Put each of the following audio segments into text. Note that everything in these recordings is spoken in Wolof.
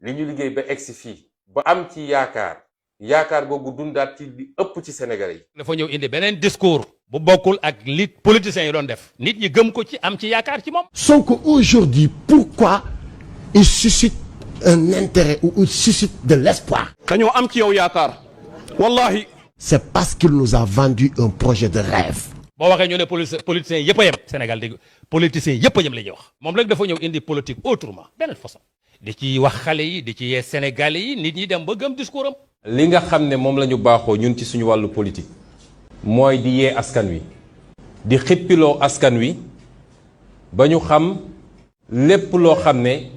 li ñu liggéey ba egsi fii ba am ci yaakaar googu dundaat ci li ëpp ci Sénégalais yi. dafa ñëw indi beneen discours bu bokkul ak li politiciens yi doon def nit ñi gëm ko ci am ci yaakaar ci moom. Sonko aujourd'hui pourquoi il suscite un intérêt ou il suscite de l'espoir. dañoo am ci yow yaakaar wallahi. C'est parce qu'il nous a vendu un projet de rêve. boo waxee ñu ne politiciens yëpp a yem Sénégal dégg politiciens yëpp a yem la ñuy wax moom rek dafa ñëw indi politique autrement beneen façon di ci wax xale yi di ci yee Sénégalais yi nit ñi dem ba gëm discours am. li nga xam ne moom la ñu baaxoo ñun ci suñu wàllu politique mooy di yee askan wi di xippiloo askan wi ba ñu xam lépp loo xam ne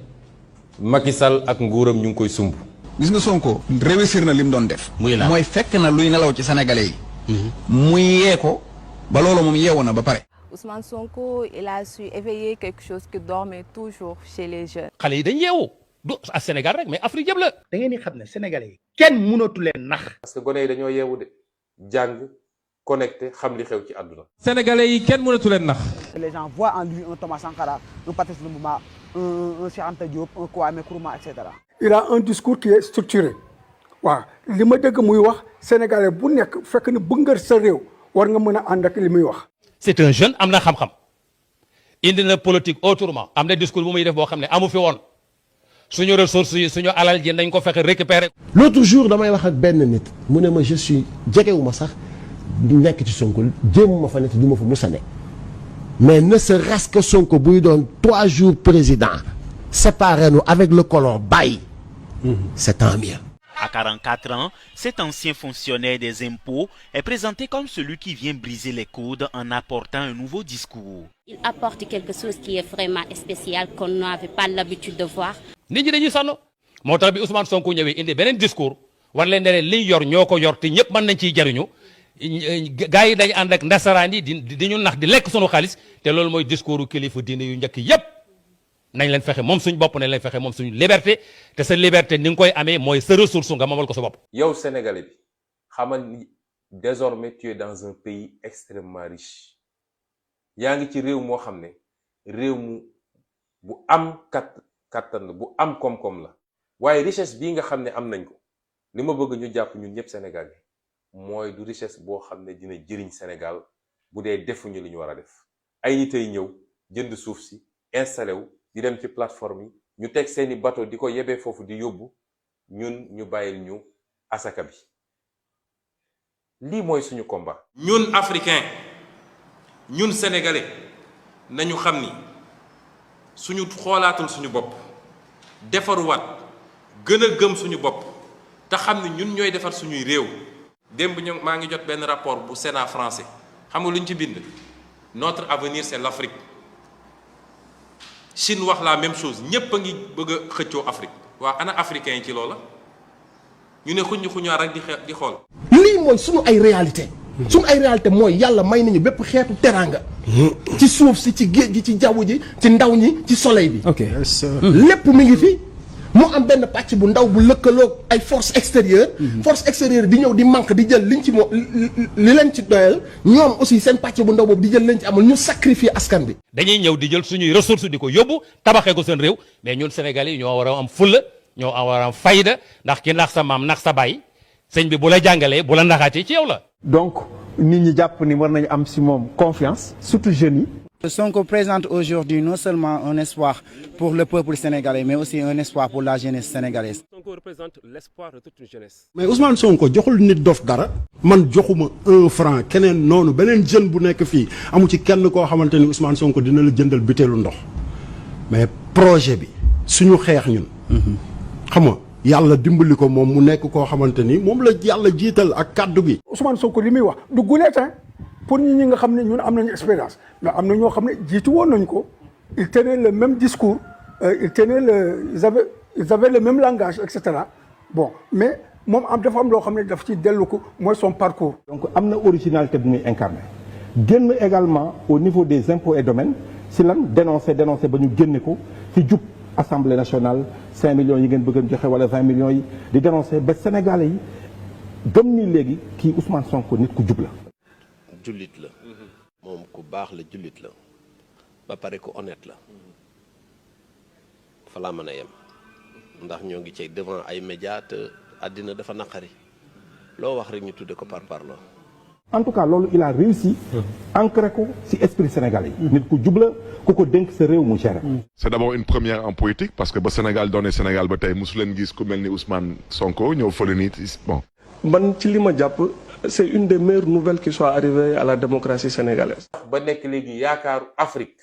Macky Sall ak nguuram ñu ngi koy sumb. gis nga Sonko réussir na li mu doon def. mooy fekk na luy nelaw ci sénégalais yi. muy yee ko ba loolu moom yeewu na ba pare. Ousmane Sonko il a su éveiller quelque chose qui dormait toujours chez les jeunes. xale yi dañ yeewu du à Sénégal rek mais Afrique yëpp la. da ngeen di xam ne sénégalais yi kenn mënatu leen nax. parce que gone yi dañoo yeewu de jàng connecté xam li xew ci àdduna. sénégalais yi kenn mënatu leen nax. Les gens voient en lui un Thomas Sankara, un Patrice Lumumba, un Cheikh Anta Diop, un Kwame Nkrumah, etc. Il a un discours qui est structuré waaw li ma dégg muy wax sénégalais bu nekk fekk ni bëgg nga sa réew war nga mën a ànd ak li muy wax. c'est un jeune am na xam-xam indi na politique autrement am na discours bu muy def boo xam ne amu fi woon suñu ressources yi suñu alal ji nañ ko fexe récupérer. L'autre jour damay wax ak benn nit mu ne ma je suis jegewuma sax nekk ci Sonko jéemuma fa nekk du ma fa musa ne mais ne serait-ce que Sonko buy doon 3 jours président séparé nous avec le colon bàyyi c'est tant mieux. À 44 ans, cet ancien fonctionnaire des impôts est présenté comme celui qui vient briser les codes en apportant un nouveau discours. Il apporte quelque chose qui est vraiment spécial qu'on n'avait pas l'habitude de voir. nit ñi dañuy sonn moo tax bi Ousmane Sonko ñëwee indi beneen discours war leen ne li yor ñoo ko yor te ñëpp mën nañ ciy jariñu gars yi dañ ànd ak ndasaraan yi di ñu nax di lekk sunu xaalis te loolu mooy discours kilifa diine yu njëkk yépp nañ leen fexe moom suñ bopp nañ leen fexe moom suñu liberté te sa liberté ni nga koy amee mooy sa ressource nga moomal ko sa bopp. yow Sénégalais bi xamal ni désormais tu es dans un pays extrêmement riche yaa ngi ci réew moo xam ne réew mu bu am kattan la bu am koom-koom la waaye richesse bii nga xam ne am nañ ko li ma bëgg ñu jàpp ñun ñëpp Sénégal yi mooy du richesse boo xam ne dina jëriñ Sénégal bu dee defuñu li ñu war a def ay nit ay ñëw jënd suuf si installé wu di dem ci plateforme yi ñu teg seeni bateau di ko yebee foofu di yóbbu ñun ñu bàyyil ñu asaka bi lii mooy suñu combat. ñun africain ñun sénégalais nañu xam ni suñu xoolaatul suñu bopp defaruwaat gën a gëm suñu bopp te xam ni ñun ñooy defar suñuy réew. démb ñu maa ngi jot benn rapport bu Sénat français xam nga lu ñu ci bind notre avenir c'est l'Afrique. Chine wax la même chose ñépp a ngi bëgg a xëccoo Afrique waa ana africain yi ci loola ñu ne xuñaar rek di xool. lii mooy sunu ay réalité sunu ay réalité mooy yàlla may nañu bépp xeetu teraanga ci suuf si ci géej gi ci jaww ji ci ndaw ñi ci soleil bi. ok lépp mi ngi fi mu am benn pàcc bu ndaw bu lëkkaloog ay force extérieure di ñëw di manque di jël liñ ci li leen ci doyal ñoom aussi seen pàcc bu ndaw boobu di jël leen ci amul ñu sacrifier askan bi. dañuy ñëw di jël suñuy ressources di ko yóbbu tabaxee ko seen réew mais ñun Sénégalais yi ñoo war a am fulla ñoo war a am fayda ndax ki nax sa maam nax sa baay sëñ bi bu la jàngalee bu la naxaatee ci yow la. donc nit ñi jàpp ni war nañu am si moom confiance surtout jeunes yi. Sonko présente aujourd'hui non seulement un espoir pour le peuple sénégalais mais aussi un espoir pour la jeunesse sénégalaise. Sonko représente l'espoir de toute une jeunesse. mais Ousmane Sonko joxul nit dof dara. man joxuma 1 franc keneen noonu beneen jeune bu nekk fii amu ci kenn koo xamante ni Ousmane Sonko dina la jëndal butéelu ndox mais projet bi suñu xeex ñun. xam nga yàlla dimbali ko moom mu nekk koo xamante ni moom la yàlla jiital ak kàddu gi. Ousmane Sonko li muy wax du guleet pour ñi nga xam ne ñun am nañu expérience mais am na ñoo xam ne jiitu woon nañu ko ils tenaient le même discours ils avaient le même langage et cetera bon mais moom dafa am loo xam ne daf ci dellu ko mooy son parcours. donc am na originalité bu muy incarné génn également au niveau des impôts et domaines si lan dénoncer ba ñu génne ko ci jub assemblée nationale 5 millions yi ngeen bëgg a joxe wala 20 millions yi di dénoncer ba sénégalais yi gëm ni léegi kii Ousmane Sonko nit ku jub la. jullit la moom ku baax la jullit la ba pare ku honnête la fa laa mën a yem ndax ñoo ngi ci devant ay médias te àddina dafa naqari loo wax rek ñu tudde ko parparloo. en tout cas loolu il a réussi ancré ko ci esprit sénégalais yi. nit ku jubla ku ko dénk sa réew mu géré. c'est d'abord une première en politique parce que ba Sénégal doone Sénégal ba tey mosu leen gis ku mel ni Ousmane Sonko ñëw fële nit bon. man ci li ma jàpp c'est une des meilleures nouvelles qui soit arrivée à la démocratie sénégalaise. ba nekk léegi yaakaaru Afrique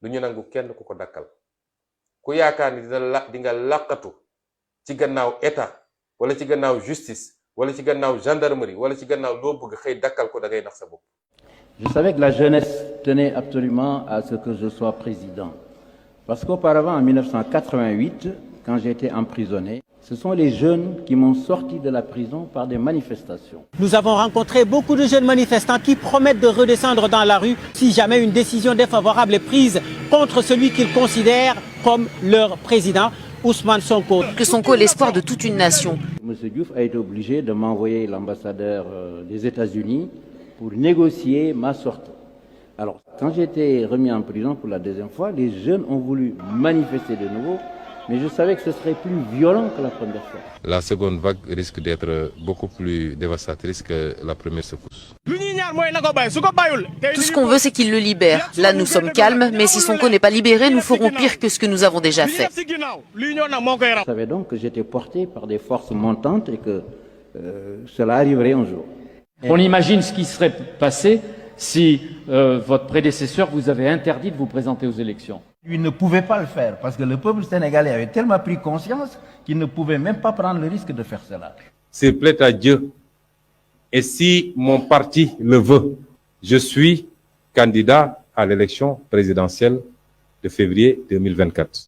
du ñu nangu kenn ku ko dakkal ku yaakaar ni di nga làqatu ci gannaaw état wala ci gannaaw justice wala ci gannaaw gendarmerie wala ci gannaaw loo bëgg xëy dakkal ko da ngay nax sa bopp. Je savais que la jeunesse tenait absolument à ce que je sois président. Parce qu'auparavant, en 1988, quand j'étais emprisonné, ce sont les jeunes qui m'ont sorti de la prison par des manifestations. Nous avons rencontré beaucoup de jeunes manifestants qui promettent de redescendre dans la rue si jamais une décision défavorable est prise contre celui qu'ils considèrent comme leur président, Ousmane Sonko. Que Sonko est l'espoir de toute une nation. M. Diouf a été obligé de m'envoyer l'ambassadeur des États-Unis pour négocier ma sortie. Alors, quand j'ai été remis en prison pour la deuxième fois, les jeunes ont voulu manifester de nouveau, mais je savais que ce serait plus violent que la première fois. La seconde vague risque d'être beaucoup plus dévastatrice que la première secousse. Tout ce qu'on veut, c'est qu'il le libère. Là, nous sommes calmes, mais si Sonko n'est pas libéré, nous ferons pire que ce que nous avons déjà fait. Je savais donc que j'étais porté par des forces montantes et que cela arriverait un jour. On imagine ce qui serait passé si votre prédécesseur vous avait interdit de vous présenter aux élections. Il ne pouvait pas le faire parce que le peuple sénégalais avait tellement pris conscience qu'il ne pouvait même pas prendre le risque de faire cela. C'est plaît à Dieu. Et si mon parti le veut, je suis candidat à l'élection présidentielle de février 2024.